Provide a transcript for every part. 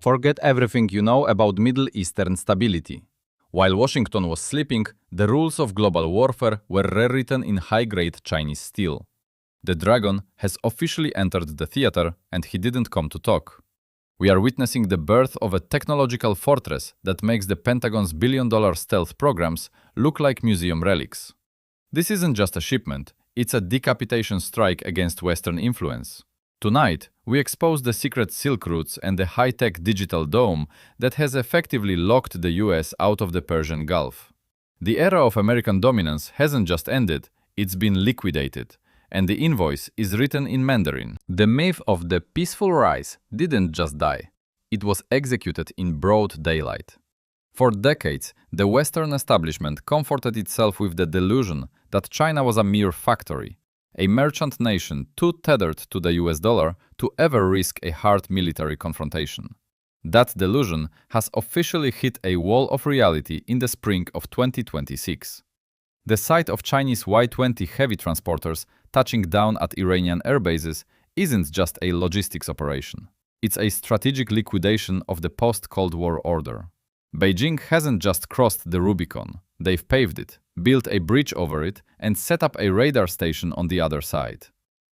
Forget everything you know about Middle Eastern stability. While Washington was sleeping, the rules of global warfare were rewritten in high-grade Chinese steel. The dragon has officially entered the theater, and he didn't come to talk. We are witnessing the birth of a technological fortress that makes the Pentagon's billion-dollar stealth programs look like museum relics. This isn't just a shipment, it's a decapitation strike against Western influence. Tonight, we expose the secret Silk routes and the high-tech digital dome that has effectively locked the US out of the Persian Gulf. The era of American dominance hasn't just ended, it's been liquidated, and the invoice is written in Mandarin. The myth of the peaceful rise didn't just die, it was executed in broad daylight. For decades, the Western establishment comforted itself with the delusion that China was a mere factory, a merchant nation too tethered to the US dollar to ever risk a hard military confrontation. That delusion has officially hit a wall of reality in the spring of 2026. The sight of Chinese Y-20 heavy transporters touching down at Iranian airbases isn't just a logistics operation. It's a strategic liquidation of the post-Cold War order. Beijing hasn't just crossed the Rubicon, they've paved it, built a bridge over it, and set up a radar station on the other side.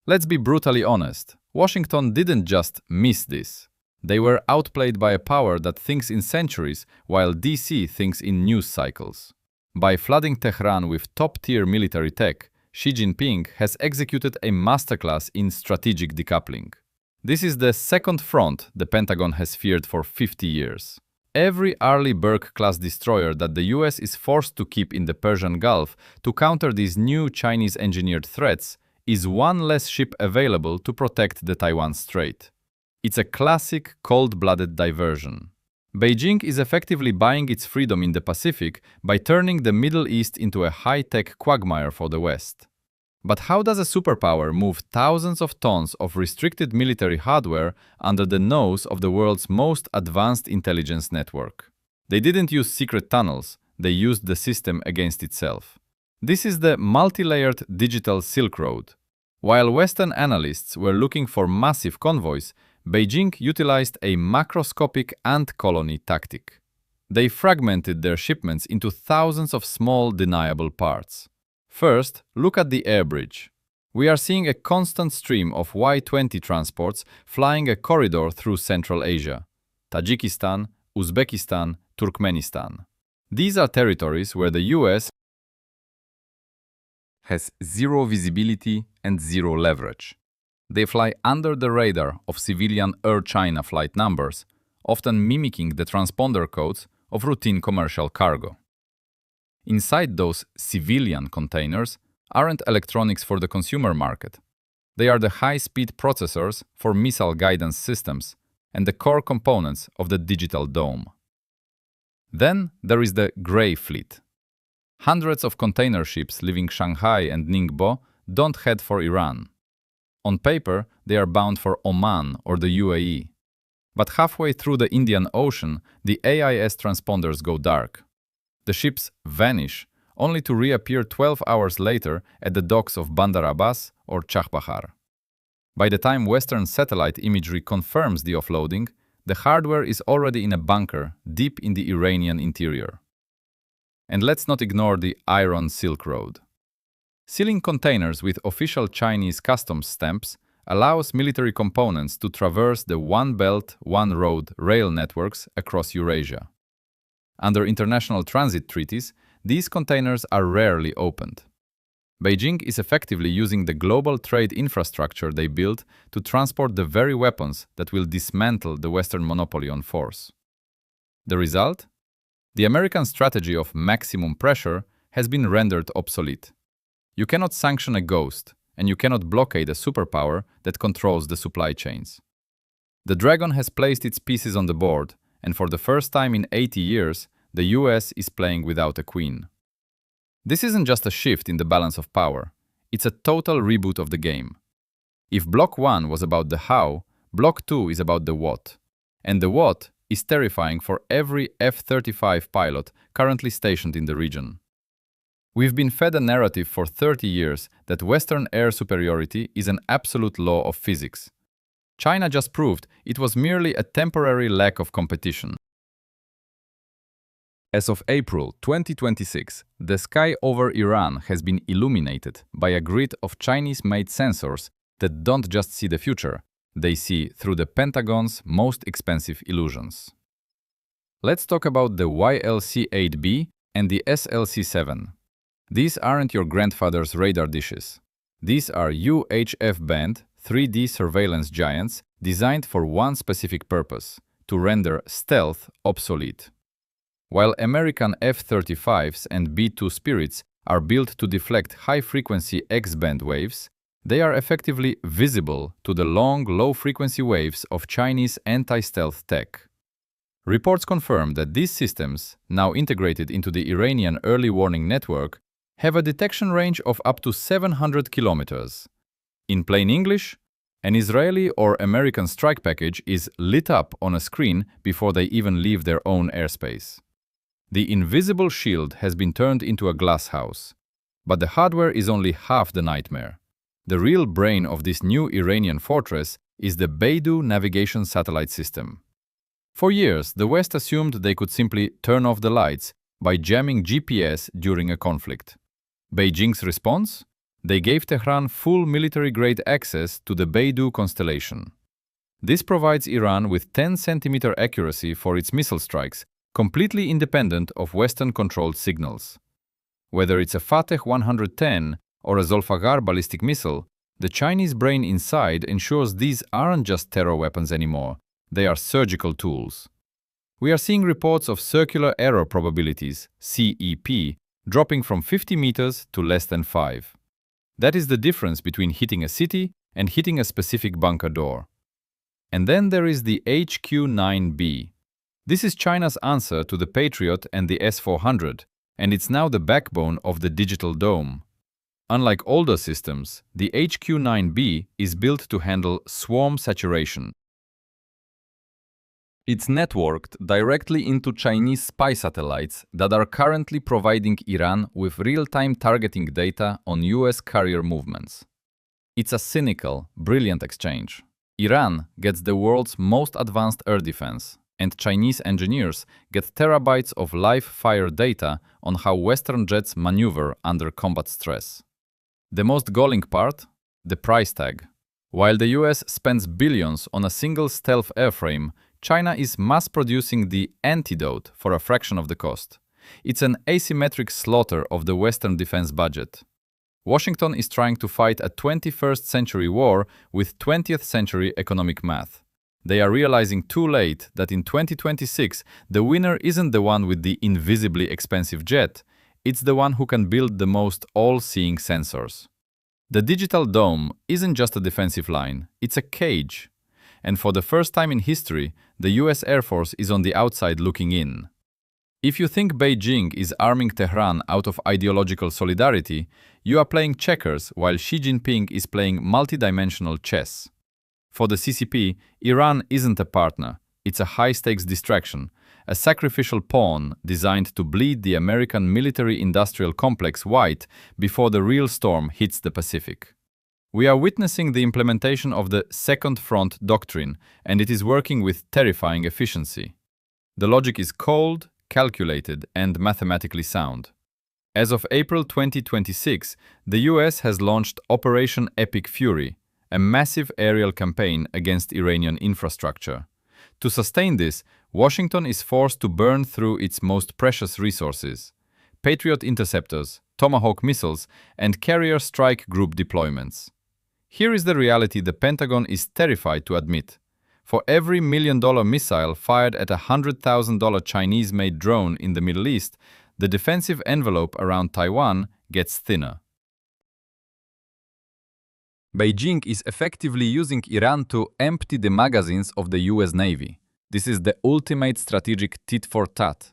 Let's be brutally honest, Washington didn't just miss this. They were outplayed by a power that thinks in centuries, while DC thinks in news cycles. By flooding Tehran with top-tier military tech, Xi Jinping has executed a masterclass in strategic decoupling. This is the second front the Pentagon has feared for 50 years. Every Arleigh Burke-class destroyer that the US is forced to keep in the Persian Gulf to counter these new Chinese-engineered threats is one less ship available to protect the Taiwan Strait. It's a classic cold-blooded diversion. Beijing is effectively buying its freedom in the Pacific by turning the Middle East into a high-tech quagmire for the West. But how does a superpower move thousands of tons of restricted military hardware under the nose of the world's most advanced intelligence network? They didn't use secret tunnels, they used the system against itself. This is the multi-layered digital Silk Road. While Western analysts were looking for massive convoys, Beijing utilized a macroscopic ant colony tactic. They fragmented their shipments into thousands of small, deniable parts. First, look at the air bridge. We are seeing a constant stream of Y-20 transports flying a corridor through Central Asia, Tajikistan, Uzbekistan, Turkmenistan. These are territories where the US has zero visibility and zero leverage. They fly under the radar of civilian Air China flight numbers, often mimicking the transponder codes of routine commercial cargo. Inside those civilian containers aren't electronics for the consumer market. They are the high-speed processors for missile guidance systems and the core components of the digital dome. Then there is the Grey Fleet. Hundreds of container ships leaving Shanghai and Ningbo don't head for Iran. On paper, they are bound for Oman or the UAE. But halfway through the Indian Ocean, the AIS transponders go dark. The ships vanish, only to reappear 12 hours later at the docks of Bandar Abbas or Chabahar. By the time Western satellite imagery confirms the offloading, the hardware is already in a bunker deep in the Iranian interior. And let's not ignore the Iron Silk Road. Sealing containers with official Chinese customs stamps allows military components to traverse the One Belt, One Road rail networks across Eurasia. Under international transit treaties, these containers are rarely opened. Beijing is effectively using the global trade infrastructure they built to transport the very weapons that will dismantle the Western monopoly on force. The result? The American strategy of maximum pressure has been rendered obsolete. You cannot sanction a ghost, and you cannot blockade a superpower that controls the supply chains. The dragon has placed its pieces on the board, and for the first time in 80 years, the US is playing without a queen. This isn't just a shift in the balance of power, it's a total reboot of the game. If Block 1 was about the how, Block 2 is about the what. And the what is terrifying for every F-35 pilot currently stationed in the region. We've been fed a narrative for 30 years that Western air superiority is an absolute law of physics. China just proved it was merely a temporary lack of competition. As of April 2026, the sky over Iran has been illuminated by a grid of Chinese-made sensors that don't just see the future, they see through the Pentagon's most expensive illusions. Let's talk about the YLC-8B and the SLC-7. These aren't your grandfather's radar dishes. These are UHF-band 3D surveillance giants designed for one specific purpose: to render stealth obsolete. While American F-35s and B-2 Spirits are built to deflect high-frequency X-band waves, they are effectively visible to the long, low-frequency waves of Chinese anti-stealth tech. Reports confirm that these systems, now integrated into the Iranian early warning network, have a detection range of up to 700 kilometers. In plain English, an Israeli or American strike package is lit up on a screen before they even leave their own airspace. The invisible shield has been turned into a glass house. But the hardware is only half the nightmare. The real brain of this new Iranian fortress is the Beidou navigation satellite system. For years, the West assumed they could simply turn off the lights by jamming GPS during a conflict. Beijing's response? They gave Tehran full military-grade access to the Beidou constellation. This provides Iran with 10-centimeter accuracy for its missile strikes, completely independent of Western-controlled signals. Whether it's a Fateh 110 or a Zolfaghar ballistic missile, the Chinese brain inside ensures these aren't just terror weapons anymore, they are surgical tools. We are seeing reports of circular error probabilities, CEP, dropping from 50 meters to less than 5. That is the difference between hitting a city and hitting a specific bunker door. And then there is the HQ-9B. This is China's answer to the Patriot and the S-400, and it's now the backbone of the digital dome. Unlike older systems, the HQ-9B is built to handle swarm saturation. It's networked directly into Chinese spy satellites that are currently providing Iran with real-time targeting data on US carrier movements. It's a cynical, brilliant exchange. Iran gets the world's most advanced air defense, and Chinese engineers get terabytes of live-fire data on how Western jets maneuver under combat stress. The most galling part? The price tag. While the US spends billions on a single stealth airframe, China is mass-producing the antidote for a fraction of the cost. It's an asymmetric slaughter of the Western defense budget. Washington is trying to fight a 21st century war with 20th century economic math. They are realizing too late that in 2026, the winner isn't the one with the invisibly expensive jet, it's the one who can build the most all-seeing sensors. The digital dome isn't just a defensive line, it's a cage. And for the first time in history, the US Air Force is on the outside looking in. If you think Beijing is arming Tehran out of ideological solidarity, you are playing checkers while Xi Jinping is playing multidimensional chess. For the CCP, Iran isn't a partner, it's a high-stakes distraction, a sacrificial pawn designed to bleed the American military-industrial complex white before the real storm hits the Pacific. We are witnessing the implementation of the Second Front doctrine, and it is working with terrifying efficiency. The logic is cold, calculated, and mathematically sound. As of April 2026, the US has launched Operation Epic Fury, a massive aerial campaign against Iranian infrastructure. To sustain this, Washington is forced to burn through its most precious resources: Patriot interceptors, Tomahawk missiles, and carrier strike group deployments. Here is the reality the Pentagon is terrified to admit. For every $1 million missile fired at a $100,000 Chinese-made drone in the Middle East, the defensive envelope around Taiwan gets thinner. Beijing is effectively using Iran to empty the magazines of the US Navy. This is the ultimate strategic tit-for-tat.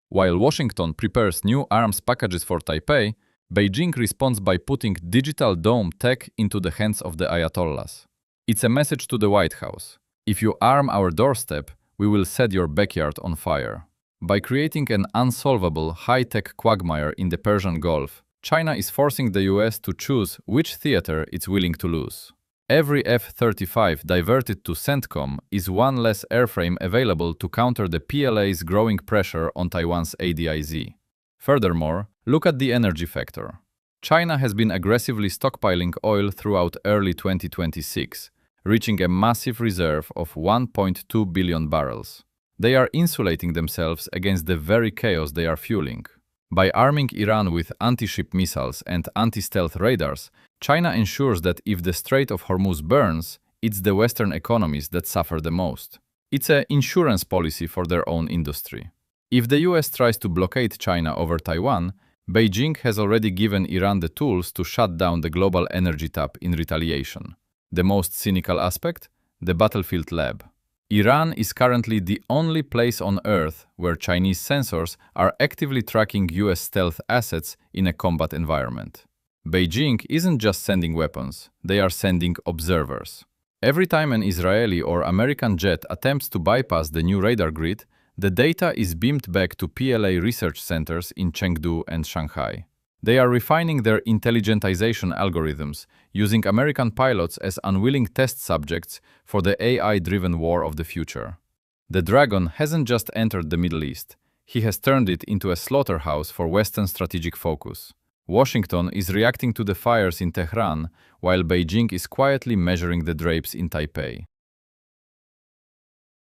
While Washington prepares new arms packages for Taipei, Beijing responds by putting digital dome tech into the hands of the Ayatollahs. It's a message to the White House. If you arm our doorstep, we will set your backyard on fire. By creating an unsolvable high-tech quagmire in the Persian Gulf, China is forcing the US to choose which theater it's willing to lose. Every F-35 diverted to CENTCOM is one less airframe available to counter the PLA's growing pressure on Taiwan's ADIZ. Furthermore, look at the energy factor. China has been aggressively stockpiling oil throughout early 2026, reaching a massive reserve of 1.2 billion barrels. They are insulating themselves against the very chaos they are fueling. By arming Iran with anti-ship missiles and anti-stealth radars, China ensures that if the Strait of Hormuz burns, it's the Western economies that suffer the most. It's an insurance policy for their own industry. If the US tries to blockade China over Taiwan, Beijing has already given Iran the tools to shut down the global energy tap in retaliation. The most cynical aspect? The battlefield lab. Iran is currently the only place on Earth where Chinese sensors are actively tracking US stealth assets in a combat environment. Beijing isn't just sending weapons, they are sending observers. Every time an Israeli or American jet attempts to bypass the new radar grid, the data is beamed back to PLA research centers in Chengdu and Shanghai. They are refining their intelligentization algorithms, using American pilots as unwilling test subjects for the AI-driven war of the future. The Dragon hasn't just entered the Middle East, he has turned it into a slaughterhouse for Western strategic focus. Washington is reacting to the fires in Tehran, while Beijing is quietly measuring the drapes in Taipei.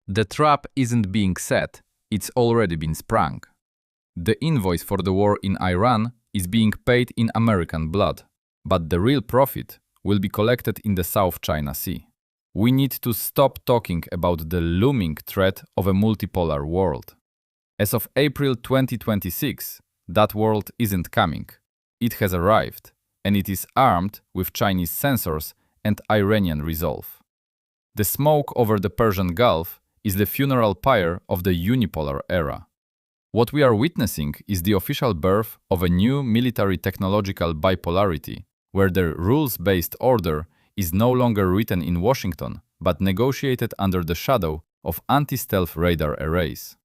The trap isn't being set, it's already been sprung. The invoice for the war in Iran is being paid in American blood, but the real profit will be collected in the South China Sea. We need to stop talking about the looming threat of a multipolar world. As of April 2026, that world isn't coming. It has arrived, and it is armed with Chinese sensors and Iranian resolve. The smoke over the Persian Gulf is the funeral pyre of the unipolar era. What we are witnessing is the official birth of a new military-technological bipolarity, where the rules-based order is no longer written in Washington, but negotiated under the shadow of anti-stealth radar arrays.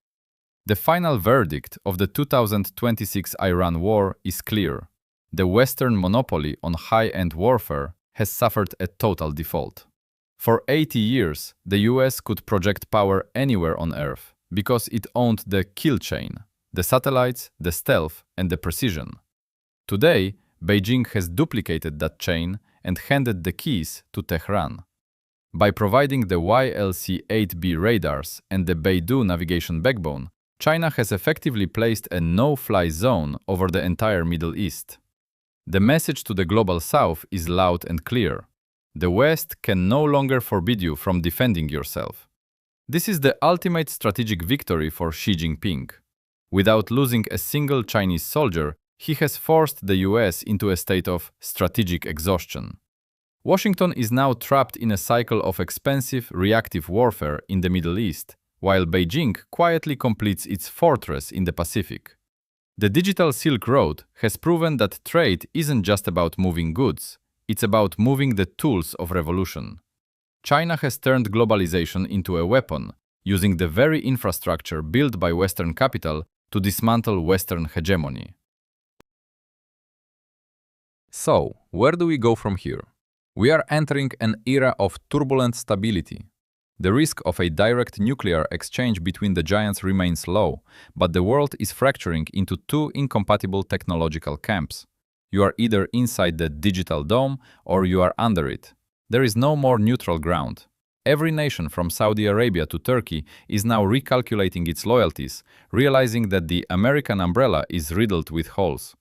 The final verdict of the 2026 Iran war is clear. The Western monopoly on high-end warfare has suffered a total default. For 80 years, the US could project power anywhere on Earth, because it owned the kill chain, the satellites, the stealth, and the precision. Today, Beijing has duplicated that chain and handed the keys to Tehran. By providing the YLC-8B radars and the Beidou navigation backbone, China has effectively placed a no-fly zone over the entire Middle East. The message to the global South is loud and clear. The West can no longer forbid you from defending yourself. This is the ultimate strategic victory for Xi Jinping. Without losing a single Chinese soldier, he has forced the US into a state of strategic exhaustion. Washington is now trapped in a cycle of expensive, reactive warfare in the Middle East, while Beijing quietly completes its fortress in the Pacific. The digital Silk Road has proven that trade isn't just about moving goods, it's about moving the tools of revolution. China has turned globalization into a weapon, using the very infrastructure built by Western capital to dismantle Western hegemony. So, where do we go from here? We are entering an era of turbulent stability. The risk of a direct nuclear exchange between the giants remains low, but the world is fracturing into two incompatible technological camps. You are either inside the digital dome or you are under it. There is no more neutral ground. Every nation from Saudi Arabia to Turkey is now recalculating its loyalties, realizing that the American umbrella is riddled with holes.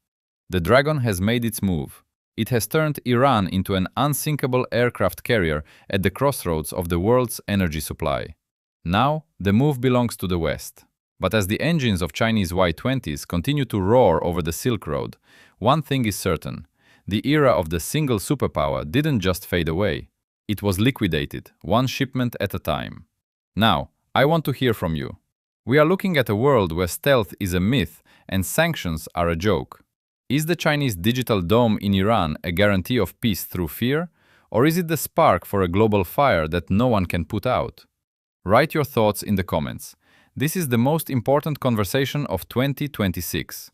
The Dragon has made its move. It has turned Iran into an unsinkable aircraft carrier at the crossroads of the world's energy supply. Now, the move belongs to the West. But as the engines of Chinese Y-20s continue to roar over the Silk Road, one thing is certain. The era of the single superpower didn't just fade away. It was liquidated, one shipment at a time. Now, I want to hear from you. We are looking at a world where stealth is a myth and sanctions are a joke. Is the Chinese digital dome in Iran a guarantee of peace through fear, or is it the spark for a global fire that no one can put out? Write your thoughts in the comments. This is the most important conversation of 2026.